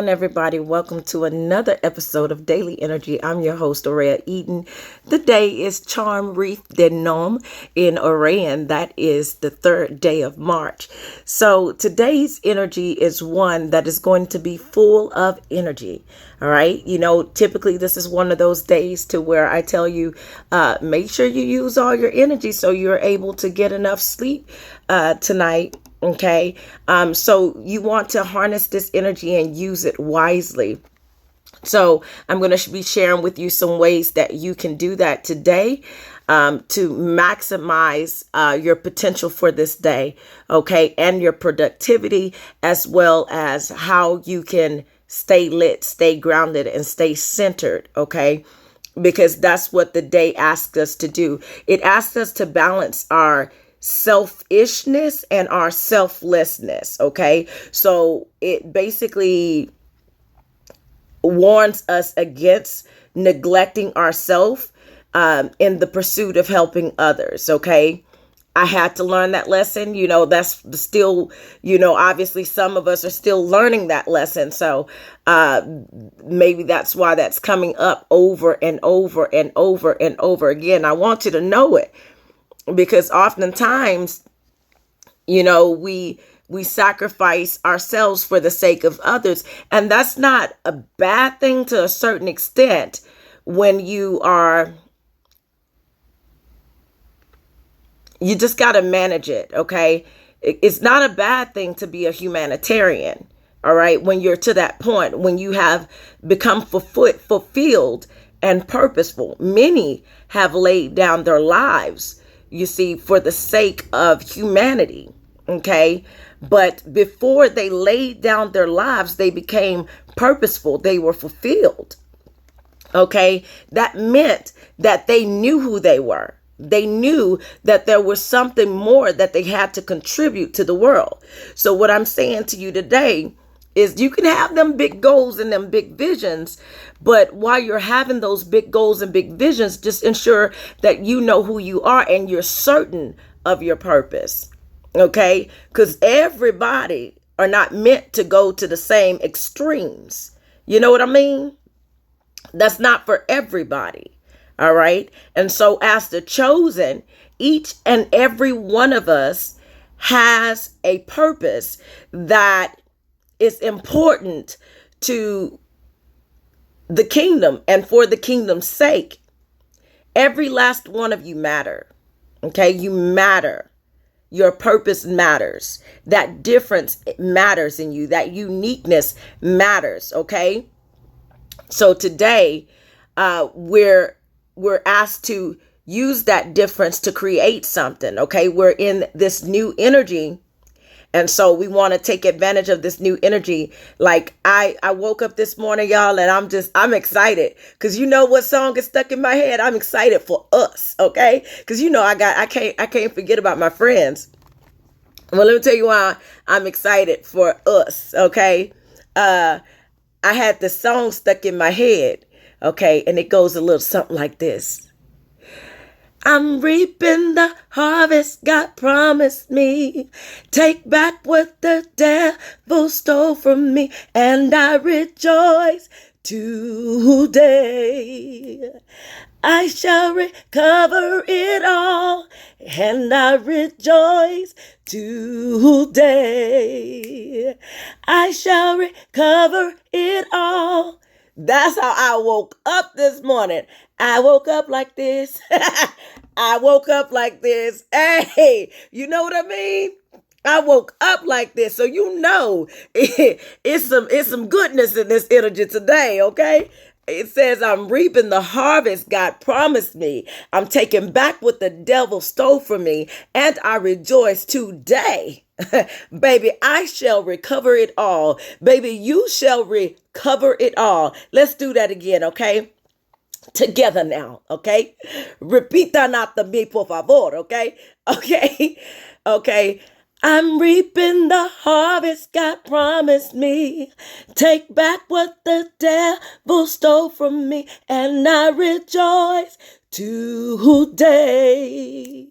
Everybody, welcome to another episode of Daily Energy. I'm your host, Aurea Eden. The day is Charm Reef de Nom in Orion. That is the third day of March. So today's energy is one that is going to be full of energy. All right. Typically this is one of those days to where I tell you, make sure you use all your energy so you're able to get enough sleep tonight. Okay. So you want to harness this energy and use it wisely. So I'm going to be sharing with you some ways that you can do that today, to maximize your potential for this day. Okay. And your productivity, as well as how you can stay lit, stay grounded, and stay centered. Okay. Because that's what the day asks us to do. It asks us to balance our selfishness and our selflessness. Okay. So it basically warns us against neglecting ourselves in the pursuit of helping others. Okay. I had to learn that lesson. That's still, obviously some of us are still learning that lesson. So maybe that's why that's coming up over and over and over and over again. I want you to know it. Because oftentimes, we sacrifice ourselves for the sake of others. And that's not a bad thing to a certain extent when you just got to manage it. Okay. It's not a bad thing to be a humanitarian. All right. When you're to that point, when you have become fulfilled and purposeful, many have laid down their lives, you see, for the sake of humanity. Okay. But before they laid down their lives, they became purposeful. They were fulfilled. Okay. That meant that they knew who they were. They knew that there was something more that they had to contribute to the world. So what I'm saying to you today is you can have them big goals and them big visions, but while you're having those big goals and big visions, just ensure that you know who you are and you're certain of your purpose. Okay? Because everybody are not meant to go to the same extremes. You know what I mean? That's not for everybody. All right. And so as the chosen, each and every one of us has a purpose that is important to the kingdom and for the kingdom's sake. Every last one of you matter. Okay. You matter. Your purpose matters. That difference matters in you. That uniqueness matters. Okay. So today, we're asked to use that difference to create something. Okay. We're in this new energy. And so we want to take advantage of this new energy. Like I woke up this morning, y'all, and I'm excited because you know what song is stuck in my head? I'm excited for us. Okay. Because I can't forget about my friends. Well, let me tell you why I'm excited for us. Okay. I had the song stuck in my head. Okay. And it goes a little something like this. I'm reaping the harvest God promised me. Take back what the devil stole from me, and I rejoice today. I shall recover it all, and I rejoice today. I shall recover it all. That's how I woke up this morning. I woke up like this. I woke up like this. Hey, you know what I mean? I woke up like this. So it's some goodness in this energy today, okay? It says I'm reaping the harvest God promised me. I'm taking back what the devil stole from me, and I rejoice today. Baby, I shall recover it all. Baby, you shall recover it all. Let's do that again, okay? Together now, okay? Repita after me, por favor, okay? Okay? Okay. I'm reaping the harvest God promised me. Take back what the devil stole from me, and I rejoice today.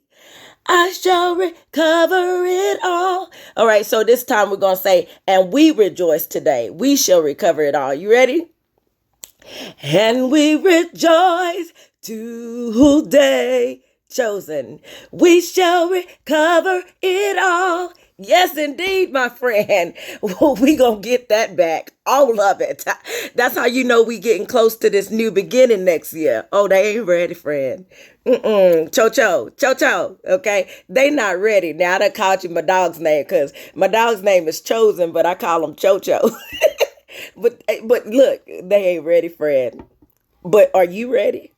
I shall recover it all. All right, so this time we're going to say, and we rejoice today. We shall recover it all. You ready? And we rejoice today. Chosen. We shall recover it all. Yes, indeed, my friend. Well, we gonna get that back. All of it. That's how you know we getting close to this new beginning next year. Oh, they ain't ready, friend. Cho. Okay, they not ready. Now I done called you my dog's name because my dog's name is Chosen, but I call him Cho. But look, they ain't ready, friend. But are you ready,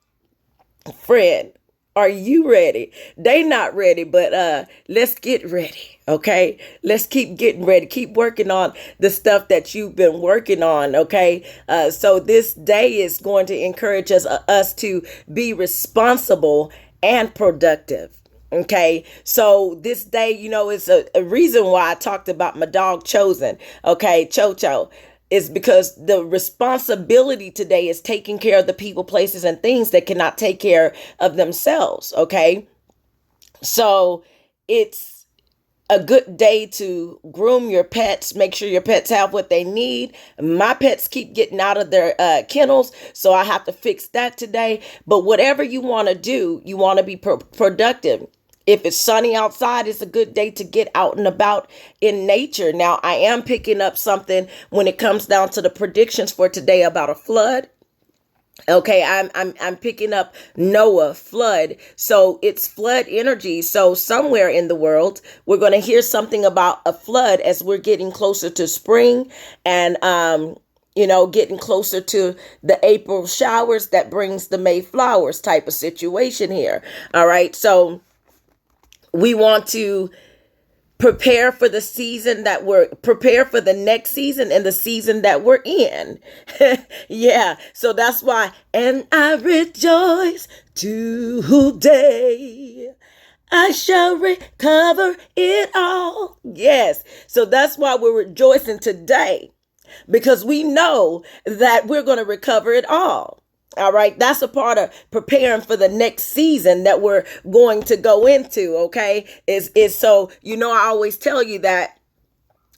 friend? Are you ready? They not ready, but let's get ready, okay? Let's keep getting ready. Keep working on the stuff that you've been working on, okay? So this day is going to encourage us to be responsible and productive. Okay, so this day, is a reason why I talked about my dog Chosen. Okay, Cho. Is because the responsibility today is taking care of the people, places, and things that cannot take care of themselves. Okay. So it's a good day to groom your pets, make sure your pets have what they need. My pets keep getting out of their kennels, so I have to fix that today. But whatever you want to do, you want to be productive. If it's sunny outside, it's a good day to get out and about in nature. Now, I am picking up something when it comes down to the predictions for today about a flood. Okay, I'm picking up Noah flood. So it's flood energy. So somewhere in the world, we're going to hear something about a flood as we're getting closer to spring and getting closer to the April showers that brings the May flowers type of situation here. All right. So we want to prepare for the season prepare for the next season and the season that we're in. Yeah. So that's why, and I rejoice today. I shall recover it all. Yes. So that's why we're rejoicing today, because we know that we're going to recover it all. All right. That's a part of preparing for the next season that we're going to go into. Okay. Is so, I always tell you that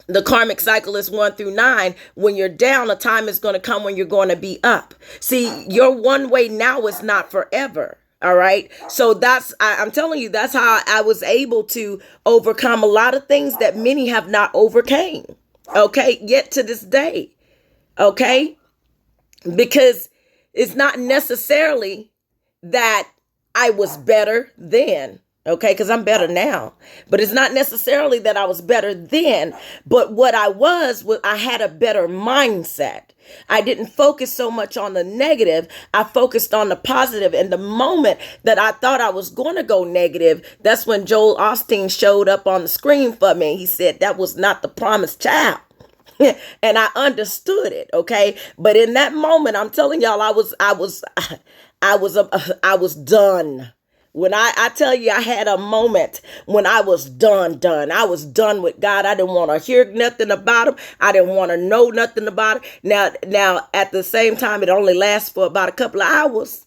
the karmic cycle is 1 through 9. When you're down, a time is going to come when you're going to be up. See, your one way now is not forever. All right. So I'm telling you, that's how I was able to overcome a lot of things that many have not overcame. Okay. Yet to this day. Okay. Because it's not necessarily that I was better then, okay, because I'm better now. But it's not necessarily that I was better then. But what I was I had a better mindset. I didn't focus so much on the negative. I focused on the positive. And the moment that I thought I was going to go negative, that's when Joel Osteen showed up on the screen for me. He said that was not the promised child. And I understood it. Okay. But in that moment, I'm telling y'all, I was done. When I tell you, I had a moment when I was done. I was done with God. I didn't want to hear nothing about him. I didn't want to know nothing about it. Now, at the same time, it only lasts for about a couple of hours.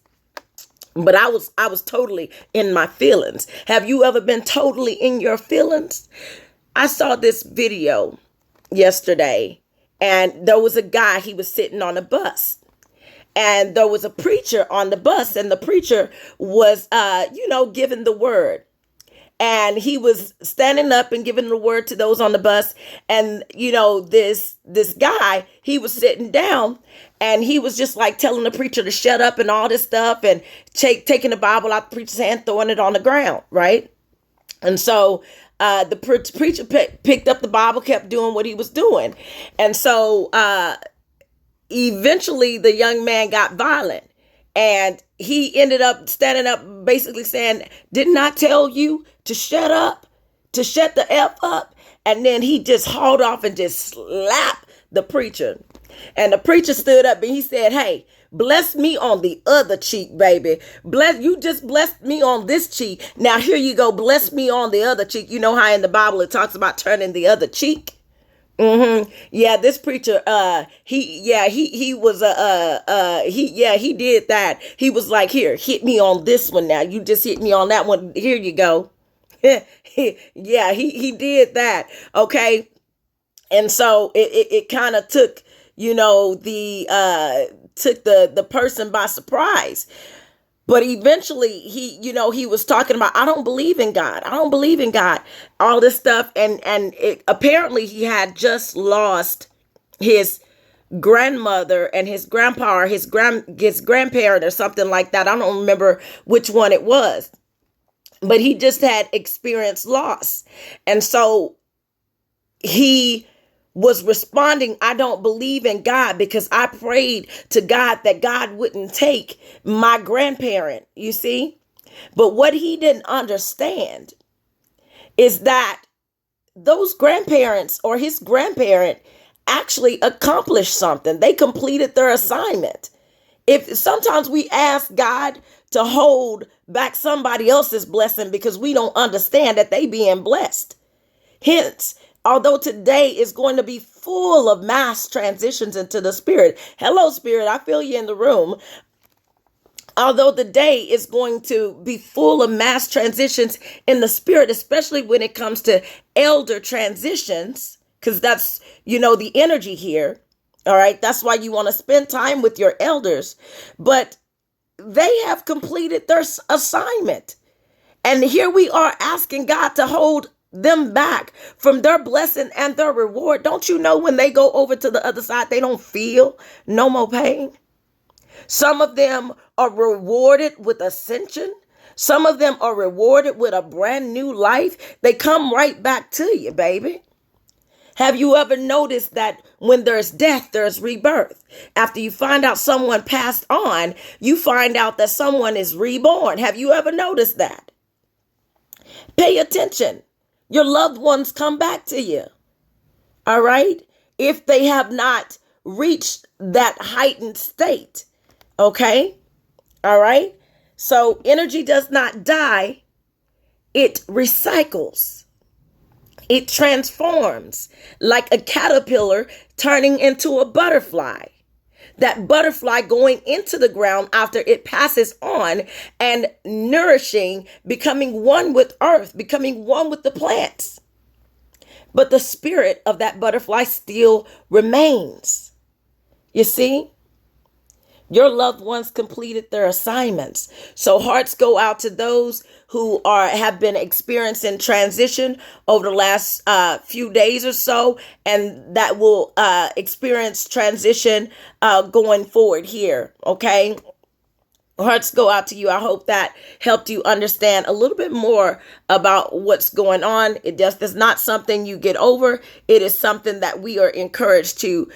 But I was totally in my feelings. Have you ever been totally in your feelings? I saw this video yesterday, and there was a guy, he was sitting on a bus, and there was a preacher on the bus, and the preacher was giving the word, and he was standing up and giving the word to those on the bus. And this guy, he was sitting down, and he was just like telling the preacher to shut up and all this stuff, and taking the Bible out the preacher's hand, throwing it on the ground, right? And so the preacher picked up the Bible, kept doing what he was doing. And so eventually the young man got violent, and he ended up standing up basically saying, "Didn't I tell you to shut up, to shut the F up?" And then he just hauled off and just slapped the preacher. And the preacher stood up and he said, "Hey, bless me on the other cheek, baby. You just blessed me on this cheek. Now here you go. Bless me on the other cheek." You know how in the Bible it talks about turning the other cheek? Mm-hmm. Yeah, this preacher, he did that. He was like, "Here, hit me on this one now. You just hit me on that one. Here you go." Yeah, he did that. Okay. And so it kind of took, took the person by surprise. But eventually he was talking about, I don't believe in God. I don't believe in God. All this stuff. And apparently he had just lost his grandmother and his grandpa, or his grandparent or something like that. I don't remember which one it was, but he just had experienced loss. And so he was responding, I don't believe in God because I prayed to God that God wouldn't take my grandparent, you see? But what he didn't understand is that those grandparents or his grandparent actually accomplished something. They completed their assignment. If sometimes we ask God to hold back somebody else's blessing because we don't understand that they being blessed. Hence, although today is going to be full of mass transitions into the spirit. Hello, spirit. I feel you in the room. Although the day is going to be full of mass transitions in the spirit, especially when it comes to elder transitions, because that's, the energy here. All right. That's why you want to spend time with your elders. But they have completed their assignment. And here we are asking God to hold them back from their blessing and their reward. Don't you know when they go over to the other side, they don't feel no more pain? Some of them are rewarded with ascension. Some of them are rewarded with a brand new life. They come right back to you, baby. Have you ever noticed that when there's death, there's rebirth? After you find out someone passed on, you find out that someone is reborn. Have you ever noticed that? Pay attention. Your loved ones come back to you. All right? If they have not reached that heightened state. Okay? All right? So energy does not die. It recycles. It transforms like a caterpillar turning into a butterfly. That butterfly going into the ground after it passes on and nourishing, becoming one with earth, becoming one with the plants. But the spirit of that butterfly still remains. You see? Your loved ones completed their assignments. So hearts go out to those who have been experiencing transition over the last few days or so, and that will experience transition going forward here. Okay. Hearts go out to you. I hope that helped you understand a little bit more about what's going on. It just is not something you get over. It is something that we are encouraged to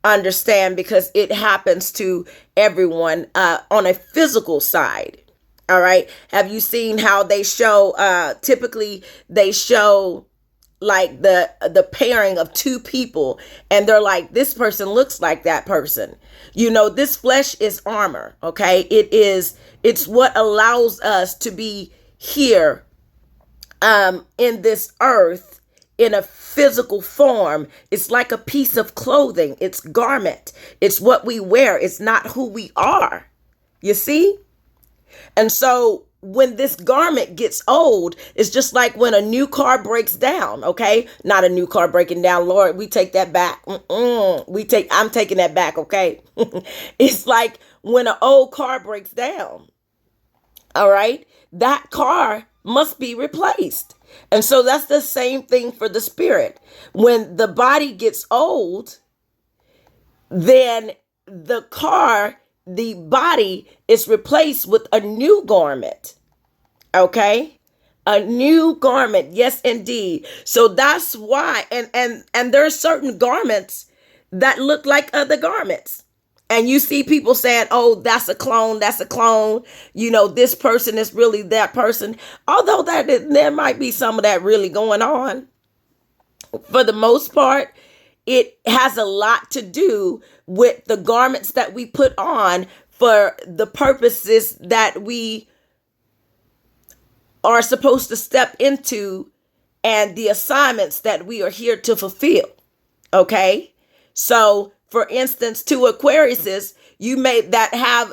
understand because it happens to everyone on a physical side. All right. Have you seen how they show, typically they show like the pairing of two people and they're like, this person looks like that person. This flesh is armor. Okay. It's what allows us to be here in this earth in a physical form. It's like a piece of clothing. It's garment. It's what we wear. It's not who we are. You see? And so when this garment gets old, it's just like when a new car breaks down. Okay. Not a new car breaking down. Lord, we take that back. I'm taking that back. Okay. It's like when an old car breaks down. All right. That car must be replaced. And so that's the same thing for the spirit. When the body gets old, then the body is replaced with a new garment. Okay? A new garment. Yes, indeed. So that's why, and there are certain garments that look like other garments. And you see people saying, oh, that's a clone. That's a clone. This person is really that person. Although there might be some of that really going on. For the most part, it has a lot to do with the garments that we put on for the purposes that we are supposed to step into and the assignments that we are here to fulfill. Okay? So, for instance, to Aquariuses, you may that have,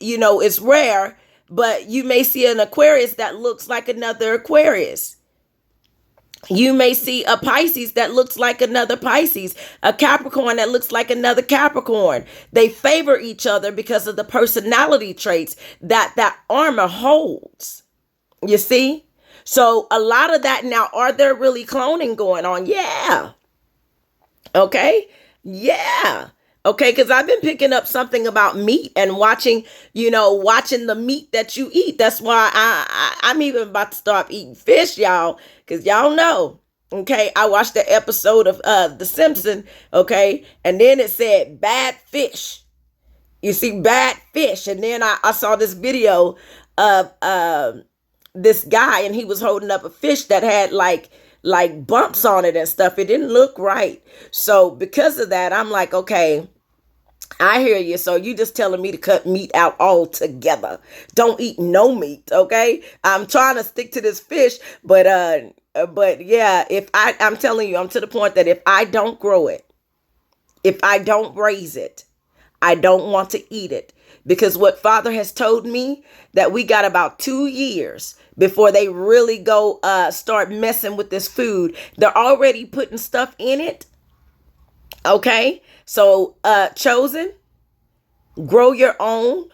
it's rare but you may see an Aquarius that looks like another Aquarius. You may see a Pisces that looks like another Pisces, a Capricorn that looks like another Capricorn. They favor each other because of the personality traits that armor holds. You see? So a lot of that now, are there really cloning going on? Yeah. Okay. Yeah. Okay, because I've been picking up something about meat and watching the meat that you eat. That's why I'm even about to start eating fish, y'all, because y'all know. Okay, I watched the episode of The Simpsons. Okay, and then it said bad fish. You see, bad fish, and then I saw this video of this guy, and he was holding up a fish that had like bumps on it and stuff. It didn't look right. So because of that, I'm like, okay, I hear you. So you just telling me to cut meat out altogether. Don't eat no meat, okay? I'm trying to stick to this fish, but yeah, I'm telling you, I'm to the point that if I don't grow it, if I don't raise it, I don't want to eat it. Because what Father has told me, that we got about 2 years before they really go start messing with this food. They're already putting stuff in it. Okay, so chosen, grow your own,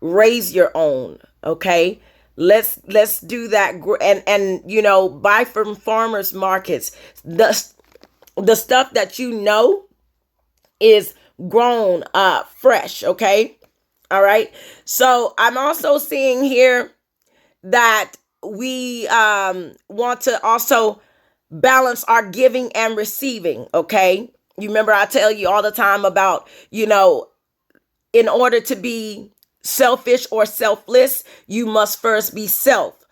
raise your own. Okay, let's do that, and buy from farmers markets the stuff that is grown fresh. Okay, all right. So I'm also seeing here that we want to also balance our giving and receiving. Okay. You remember I tell you all the time about, in order to be selfish or selfless, you must first be self.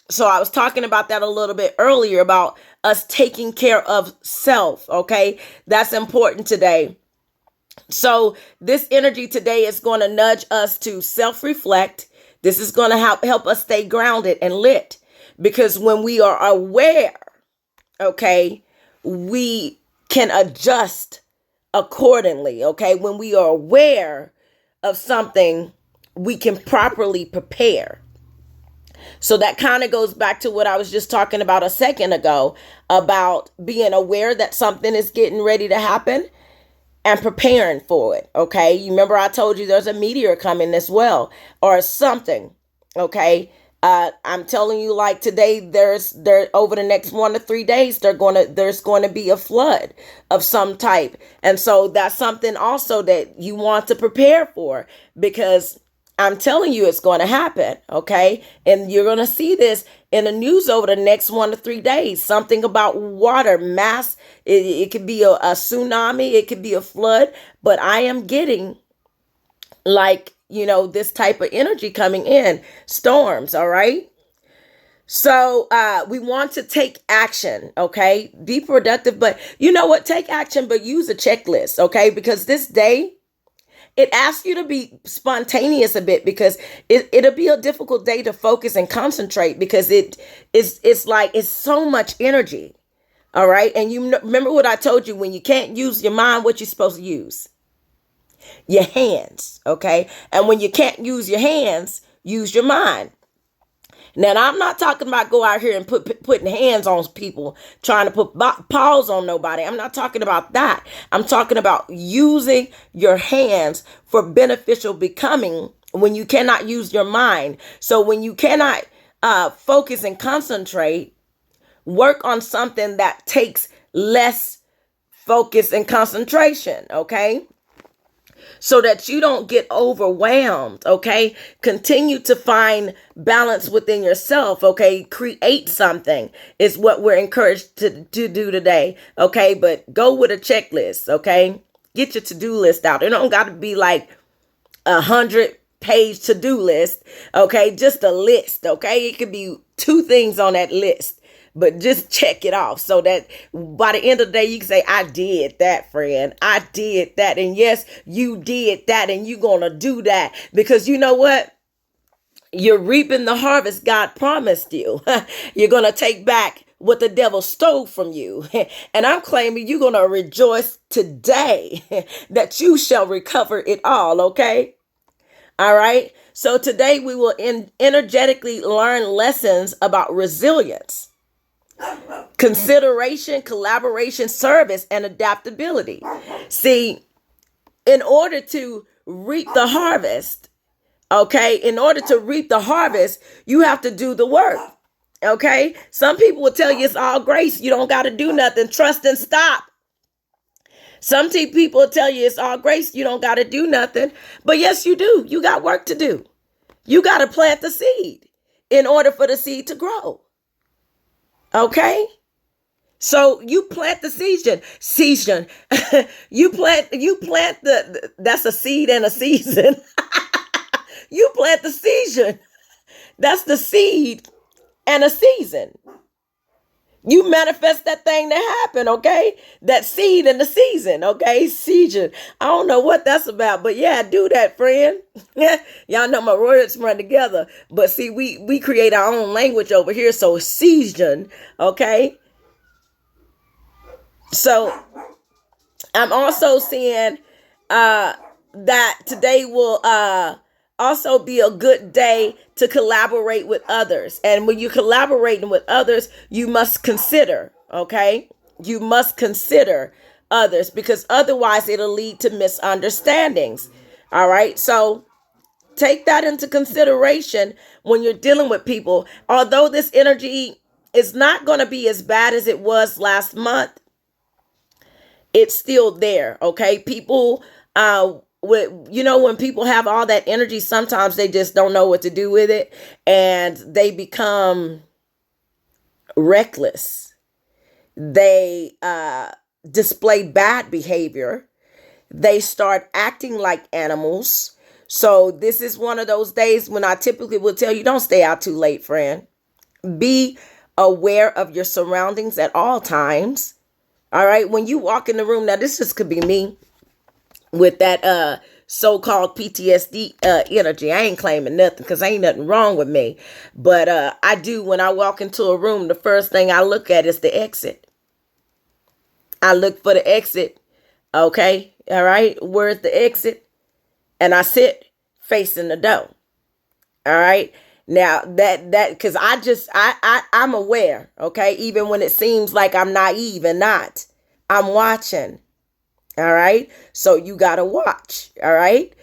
So I was talking about that a little bit earlier about us taking care of self. Okay. That's important today. So this energy today is going to nudge us to self-reflect. This is going to help us stay grounded and lit, because when we are aware, okay, we can adjust accordingly. Okay. When we are aware of something, we can properly prepare. So that kind of goes back to what I was just talking about a second ago, about being aware that something is getting ready to happen and preparing for it. Okay. You remember I told you there's a meteor coming as well, or something. Okay. I'm telling you, like today, there over the next 1 to 3 days, there's going to be a flood of some type. And so that's something also that you want to prepare for, because I'm telling you, it's going to happen. Okay. And you're going to see this in the news over the next 1 to 3 days, something about water mass. It could be a tsunami. It could be a flood, but I am getting this type of energy coming in, storms. All right. So we want to take action. Okay. Be productive, but you know what? Take action, but use a checklist. Okay. Because this day, it asks you to be spontaneous a bit, because it'll be a difficult day to focus and concentrate, because it's so much energy. All right. And you remember what I told you, when you can't use your mind, what you're supposed to use? Your hands. Okay. And when you can't use your hands, use your mind. Now, I'm not talking about go out here and putting hands on people, trying to put paws on nobody. I'm not talking about that. I'm talking about using your hands for beneficial becoming when you cannot use your mind. So when you cannot focus and concentrate, work on something that takes less focus and concentration. Okay. So that you don't get overwhelmed. Okay. Continue to find balance within yourself. Okay. Create something is what we're encouraged to do today. Okay. But go with a checklist. Okay. Get your to-do list out. It don't got to be like 100-page to-do list. Okay. Just a list. Okay. It could be 2 things on that list, but just check it off, so that by the end of the day, you can say, I did that, friend. I did that. And yes, you did that. And you're going to do that, because you know what? You're reaping the harvest God promised you. You're going to take back what the devil stole from you. And I'm claiming you're going to rejoice today that you shall recover it all. Okay. All right. So today we will energetically learn lessons about resilience, consideration, collaboration, service, and adaptability. See, in order to reap the harvest, okay, in order to reap the harvest, you have to do the work. Okay. Some people will tell you it's all grace. You don't got to do nothing. Trust and stop. Some people will tell you it's all grace. You don't got to do nothing. But yes, you do. You got work to do. You got to plant the seed in order for the seed to grow. Okay. So you plant the season. you plant that's a seed and a season. You plant the season. That's the seed and a season. You manifest that thing to happen, okay? That seed in the season, okay? Season. I don't know what that's about, but yeah, do that, friend. Y'all know my words run together. But see, we create our own language over here, so season, okay? So I'm also seeing that today will also be a good day to collaborate with others. And when you're collaborating with others, you must consider, okay? You must consider others, because otherwise it'll lead to misunderstandings. All right. So take that into consideration when you're dealing with people. Although this energy is not going to be as bad as it was last month, it's still there. Okay. People, when people have all that energy, sometimes they just don't know what to do with it, and they become reckless. They display bad behavior. They start acting like animals. So this is one of those days when I typically will tell you, don't stay out too late, friend. Be aware of your surroundings at all times. All right. When you walk in the room, now this just could be me with that so-called PTSD energy. I ain't claiming nothing, because ain't nothing wrong with me. But I do, when I walk into a room, the first thing I look at is the exit. I look for the exit. Okay. All right. Where's the exit? And I sit facing the door. All right. Now because I'm aware. Okay. Even when it seems like I'm naive and not, I'm watching. All right. So you got to watch. All right.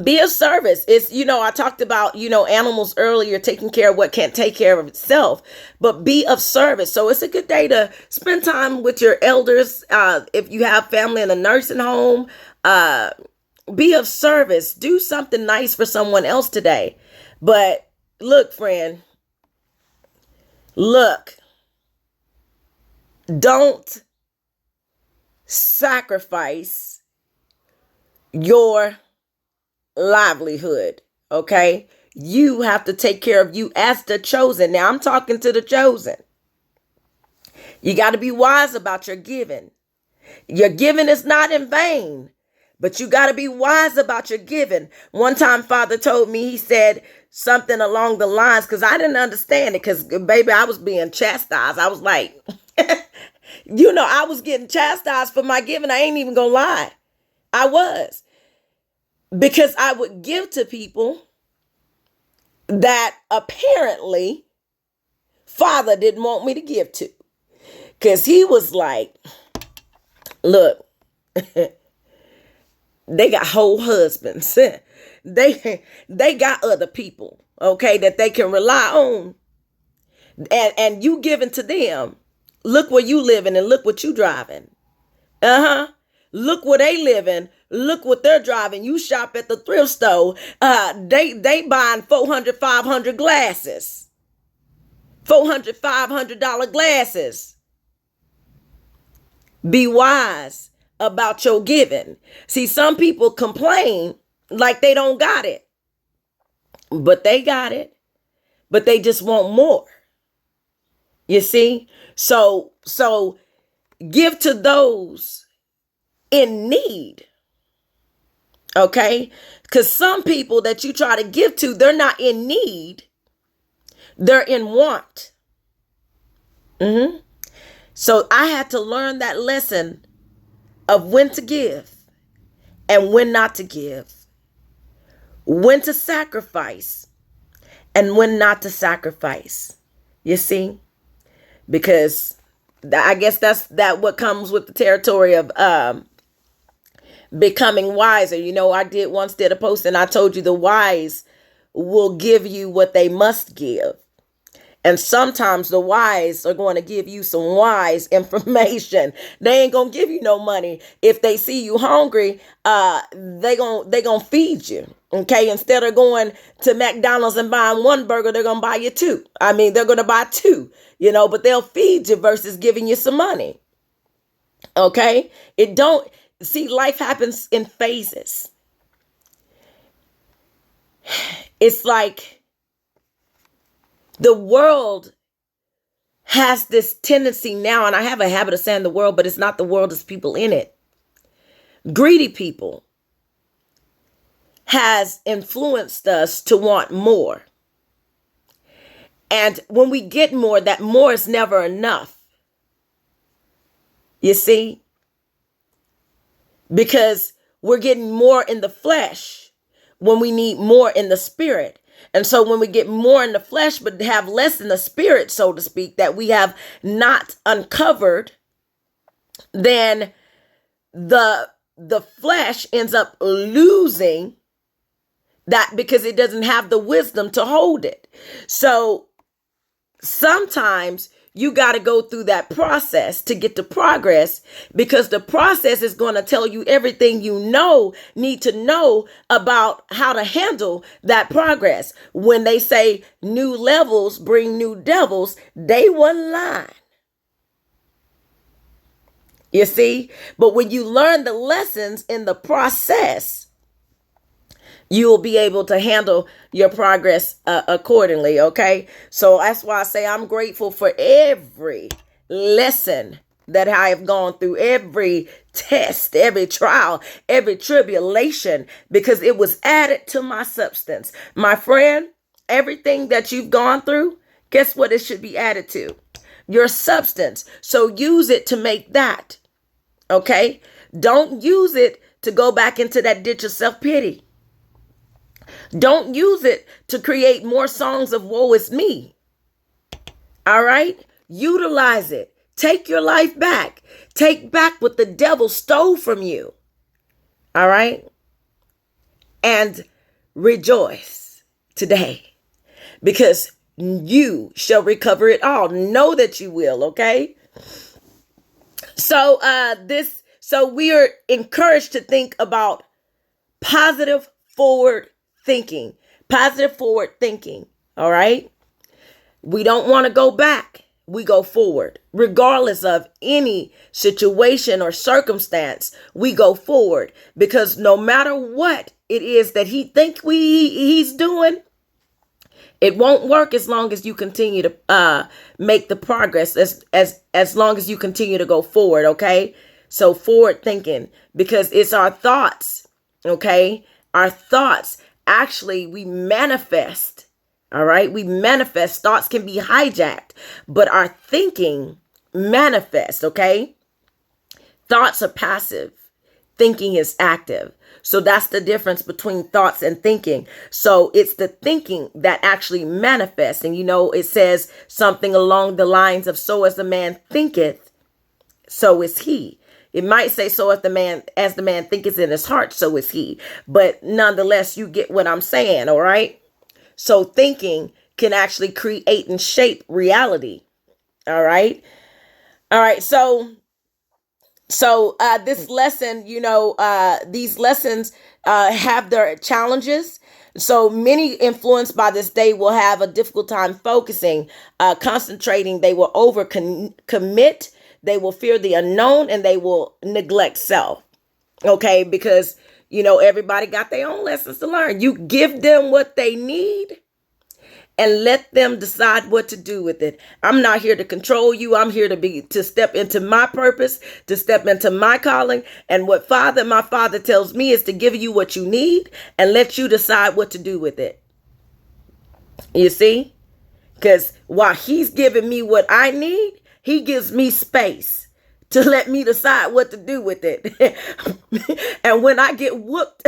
Be of service. It's, I talked about, animals earlier, taking care of what can't take care of itself, but be of service. So it's a good day to spend time with your elders. If you have family in a nursing home, be of service. Do something nice for someone else today. But look, friend, don't sacrifice your livelihood. Okay. You have to take care of you as the chosen. Now I'm talking to the chosen. You got to be wise about your giving. Your giving is not in vain, but you got to be wise about your giving. One time, Father told me, he said something along the lines, because I didn't understand it, because, baby, I was being chastised. I was like, I was getting chastised for my giving. I ain't even gonna lie. I was. Because I would give to people that apparently Father didn't want me to give to. Because he was like, look, they got whole husbands. They got other people, okay, that they can rely on. And you giving to them. Look where you living and look what you driving. Look where they living. Look what they're driving. You shop at the thrift store. They buying 400, 500 glasses. $400, $500 glasses. Be wise about your giving. See, some people complain like they don't got it. But they got it. But they just want more. You see? So give to those in need. Okay? Because some people that you try to give to, they're not in need. They're in want. So I had to learn that lesson of when to give and when not to give. when to sacrifice and when not to sacrifice. You see? Because I guess that's what comes with the territory of becoming wiser. I once did a post and I told you the wise will give you what they must give. And sometimes the wise are going to give you some wise information. They ain't going to give you no money. If they see you hungry, they going to feed you. Okay. Instead of going to McDonald's and buying one burger, they're going to buy you two. I mean, they're going to buy two, but they'll feed you versus giving you some money. Okay. Life happens in phases. It's like, the world has this tendency now, and I have a habit of saying the world, but it's not the world, it's people in it. Greedy people has influenced us to want more. And when we get more, that more is never enough. You see? Because we're getting more in the flesh when we need more in the spirit. And so when we get more in the flesh, but have less in the spirit, so to speak, that we have not uncovered, then the flesh ends up losing that because it doesn't have the wisdom to hold it. So sometimes you got to go through that process to get to progress, because the process is going to tell you everything you need to know about how to handle that progress. When they say new levels bring new devils, they wasn't lying. You see? But when you learn the lessons in the process, you will be able to handle your progress accordingly, okay? So that's why I say I'm grateful for every lesson that I have gone through, every test, every trial, every tribulation, because it was added to my substance. My friend, everything that you've gone through, guess what it should be added to? Your substance. So use it to make that, okay? Don't use it to go back into that ditch of self-pity. Don't use it to create more songs of woe is me. All right? Utilize it. Take your life back. Take back what the devil stole from you. All right? And rejoice today, because you shall recover it all. Know that you will, okay? So we are encouraged to think about positive forward thinking. Positive forward thinking. All right? We don't want to go back. We go forward. Regardless of any situation or circumstance, we go forward, because no matter what it is that he think he's doing, it won't work as long as you continue to make the progress, as long as you continue to go forward, okay? So forward thinking, because it's our thoughts, okay? Our thoughts, actually, we manifest, all right? We manifest. Thoughts can be hijacked, but our thinking manifests, okay? Thoughts are passive. Thinking is active. So that's the difference between thoughts and thinking. So it's the thinking that actually manifests. And it says something along the lines of, so as the man thinketh, so is he. It might say, so as the man thinketh in his heart, so is he. But nonetheless, you get what I'm saying, all right? So thinking can actually create and shape reality. All right. All right. So this lesson, these lessons have their challenges. So many influenced by this day will have a difficult time focusing, concentrating. They will overcommit. They will fear the unknown, and they will neglect self. Okay, because everybody got their own lessons to learn. You give them what they need and let them decide what to do with it. I'm not here to control you. I'm here to step into my purpose, to step into my calling. And what my father tells me is to give you what you need and let you decide what to do with it. You see? Because while he's giving me what I need, he gives me space to let me decide what to do with it. And when I get whooped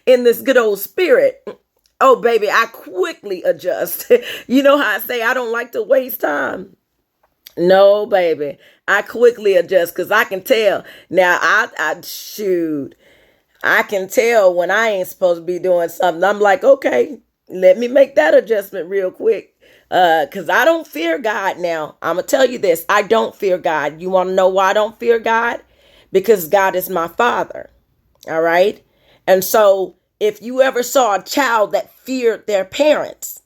in this good old spirit, oh, baby, I quickly adjust. You know how I say I don't like to waste time? No, baby, I quickly adjust because I can tell. Now, shoot, I can tell when I ain't supposed to be doing something. I'm like, okay, let me make that adjustment real quick. Because I don't fear God now. I'm going to tell you this. I don't fear God. You want to know why I don't fear God? Because God is my father. All right. And so if you ever saw a child that feared their parents,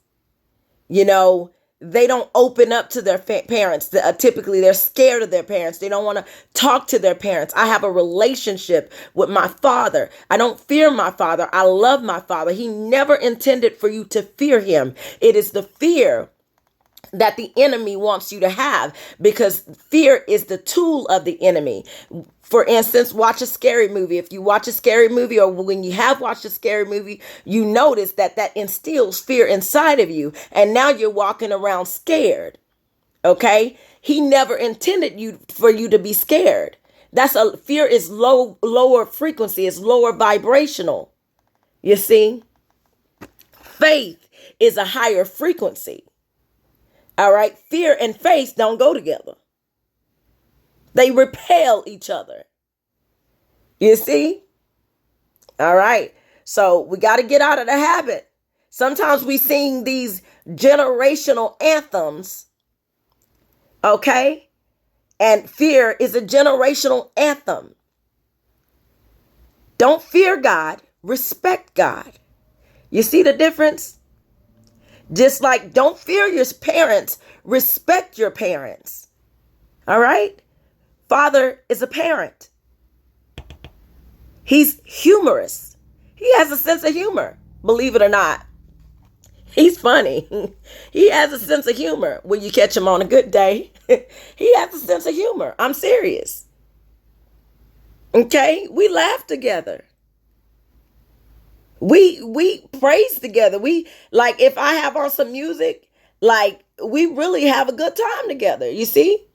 you know, they don't open up to their parents. Typically, they're scared of their parents. They don't want to talk to their parents. I have a relationship with my father. I don't fear my father. I love my father. He never intended for you to fear him. It is the fear that the enemy wants you to have, because fear is the tool of the enemy. For instance, watch a scary movie. If you watch a scary movie, or when you have watched a scary movie, you notice that instills fear inside of you. And now you're walking around scared. Okay. He never intended for you to be scared. Fear is lower frequency. It's lower vibrational. You see, faith is a higher frequency. All right. Fear and faith don't go together. They repel each other. You see? All right. So we got to get out of the habit. Sometimes we sing these generational anthems. Okay. And fear is a generational anthem. Don't fear God. Respect God. You see the difference? Just like don't fear your parents, respect your parents. All right? Father is a parent. He's humorous. He has a sense of humor, believe it or not. He's funny. He has a sense of humor when you catch him on a good day. He has a sense of humor. I'm serious. Okay? We laugh together. We praise together. We, like, if I have on some music, like, we really have a good time together, you see?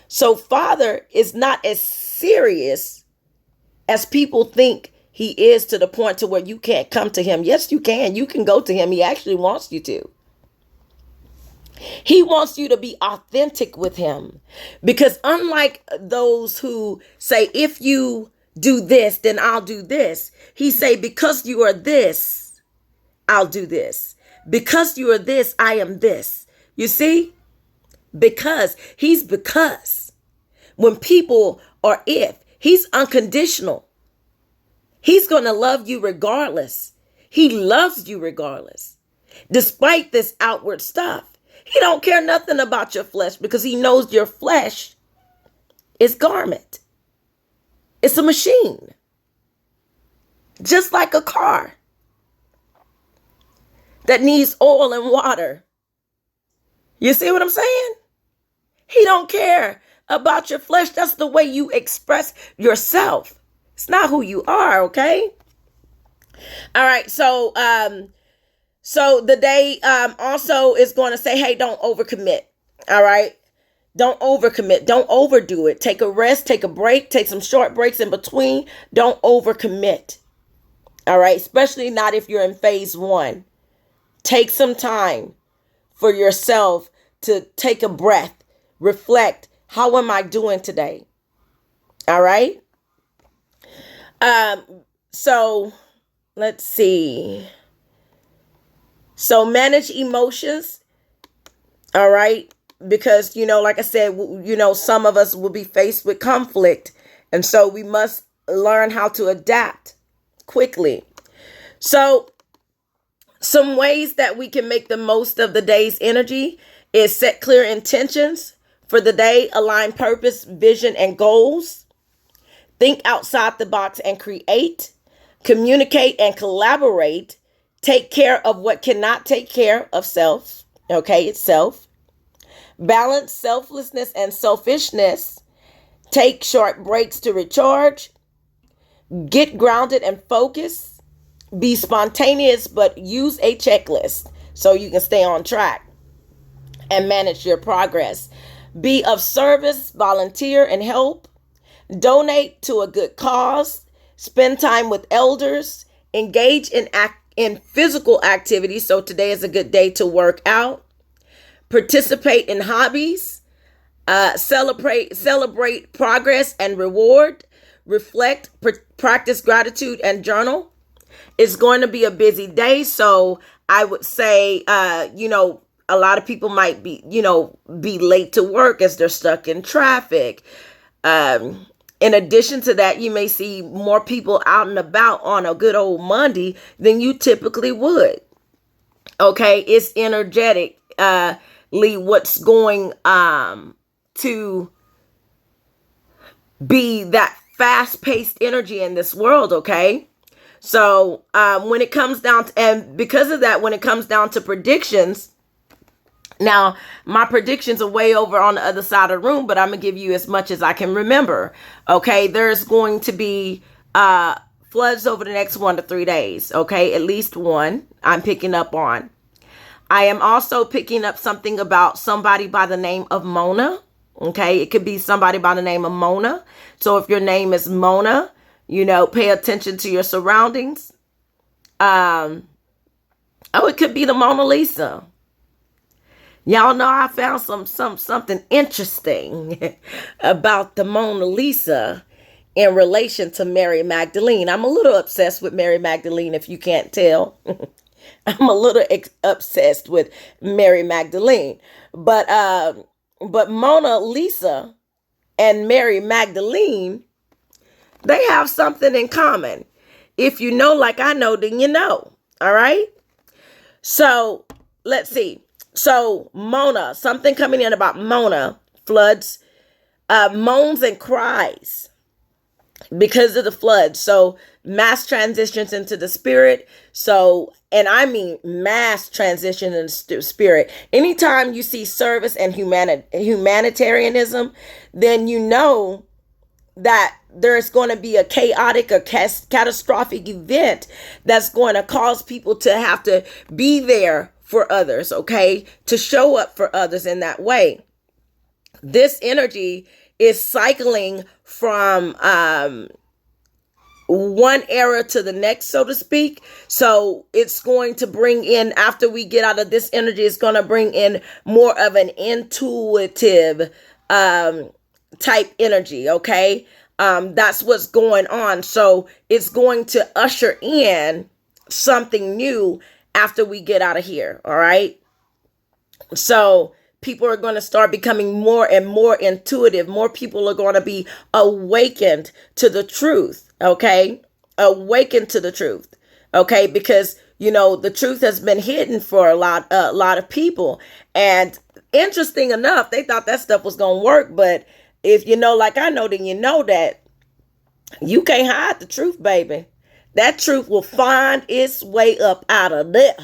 So Father is not as serious as people think he is, to the point to where you can't come to him. Yes, you can. You can go to him. He actually wants you to. He wants you to be authentic with him, because unlike those who say, if you do this, then I'll do this. He say, because you are this, I'll do this. Because you are this, I am this. You see? Because when people are, if he's unconditional, he's going to love you regardless. He loves you regardless. Despite this outward stuff, he don't care nothing about your flesh, because he knows your flesh is garment. It's a machine. Just like a car that needs oil and water. You see what I'm saying? He don't care about your flesh. That's the way you express yourself. It's not who you are, okay? All right, so the day also is going to say, hey, don't overcommit. All right? Don't overcommit. Don't overdo it. Take a rest, take a break, take some short breaks in between. Don't overcommit. All right? Especially not if you're in phase 1. Take some time for yourself to take a breath, reflect. How am I doing today? All right? So let's see. So manage emotions. All right? Because, like I said, some of us will be faced with conflict. And so we must learn how to adapt quickly. So some ways that we can make the most of the day's energy is set clear intentions for the day, align purpose, vision, and goals. Think outside the box and create. Communicate and collaborate. Take care of what cannot take care of self. Okay, it's self. Balance selflessness and selfishness. Take short breaks to recharge. Get grounded and focus. Be spontaneous, but use a checklist so you can stay on track and manage your progress. Be of service, volunteer, and help. Donate to a good cause. spend time with elders, engage in physical activities. So today is a good day to work out, participate in hobbies, celebrate progress and reward, reflect, practice gratitude, and journal. It's going to be a busy day, so I would say, a lot of people might be late to work as they're stuck in traffic. In addition to that, you may see more people out and about on a good old Monday than you typically would. Okay, it's energetically what's going to be that fast-paced energy in this world. Okay, so when it comes down to, and because of that, when it comes down to predictions. Now, my predictions are way over on the other side of the room, but I'm going to give you as much as I can remember. Okay, there's going to be floods over the next 1 to 3 days. Okay, at least one I'm picking up on. I am also picking up something about somebody by the name of Mona. Okay, it could be somebody by the name of Mona. So if your name is Mona, pay attention to your surroundings. It could be the Mona Lisa. Y'all know I found something interesting about the Mona Lisa in relation to Mary Magdalene. I'm a little obsessed with Mary Magdalene, if you can't tell. I'm a little obsessed with Mary Magdalene. But Mona Lisa and Mary Magdalene, they have something in common. If you know like I know, then you know. All right? So, let's see. So Mona, something coming in about Mona, floods, moans and cries because of the flood. So mass transitions into the spirit. So, and I mean mass transition into spirit. Anytime you see service and humanitarianism, then you know that there's going to be a chaotic or catastrophic event that's going to cause people to have to be there for others, okay? To show up for others in that way. This energy is cycling from one era to the next, so to speak. So it's going to bring in, after we get out of this energy, it's going to bring in more of an intuitive type energy, okay? That's what's going on. So it's going to usher in something new after we get out of here. All right. So people are going to start becoming more and more intuitive. More people are going to be awakened to the truth. Okay. Awakened to the truth. Okay. Because, the truth has been hidden for a lot of people. And interesting enough, they thought that stuff was going to work. But if you know, like I know, then you know that you can't hide the truth, baby. That truth will find its way up out of there.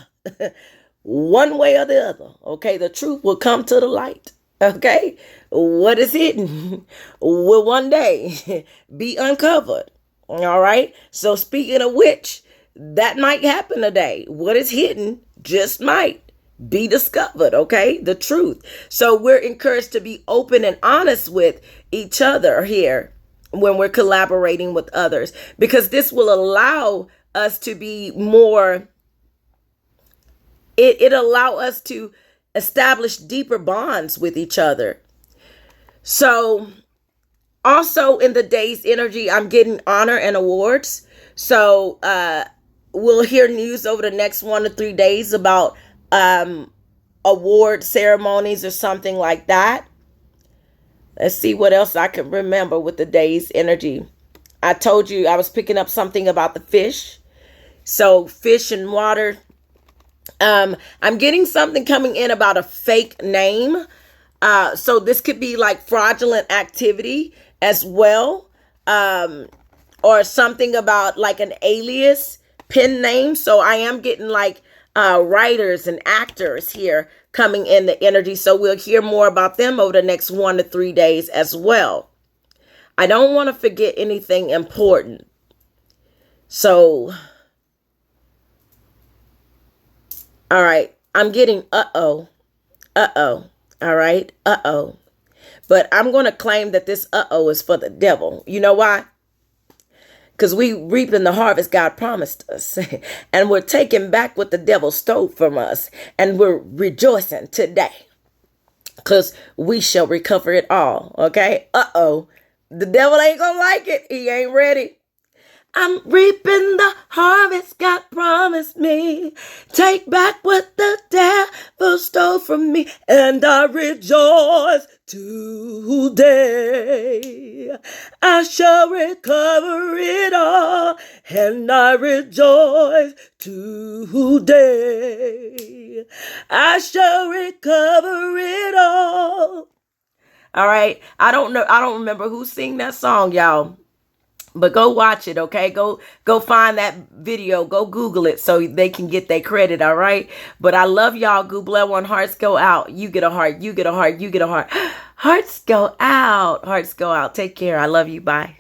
One way or the other. Okay. The truth will come to the light. Okay. What is hidden will one day be uncovered. All right. So speaking of which, that might happen today. What is hidden just might be discovered. Okay. The truth. So we're encouraged to be open and honest with each other here when we're collaborating with others, because this will allow us to be more, it allow us to establish deeper bonds with each other. So also in the day's energy, I'm getting honor and awards. So we'll hear news over the next 1 to 3 days about award ceremonies or something like that. Let's see what else I can remember with the day's energy. I told you I was picking up something about the fish. So fish and water. I'm getting something coming in about a fake name. So this could be like fraudulent activity as well. Or something about like an alias pen name. So I am getting like writers and actors here coming in the energy. So we'll hear more about them over the next 1 to 3 days as well. I don't want to forget anything important. So, all right. I'm getting uh-oh. All right. But I'm going to claim that this is for the devil. You know why? because we reaping the harvest God promised us. And we're taking back what the devil stole from us. And we're rejoicing today because we shall recover it all. Okay? Uh-oh. The devil ain't gonna like it. He ain't ready. I'm reaping the harvest God promised me. Take back what the devil stole from me, and I rejoice today. I shall recover it all, and I rejoice today. I shall recover it all. All right. I don't remember who sang that song, y'all. But go watch it, okay? Go find that video. Go Google it so they can get their credit, all right? But I love y'all. Google one. Hearts go out. You get a heart. You get a heart. You get a heart. Hearts go out. Hearts go out. Take care. I love you. Bye.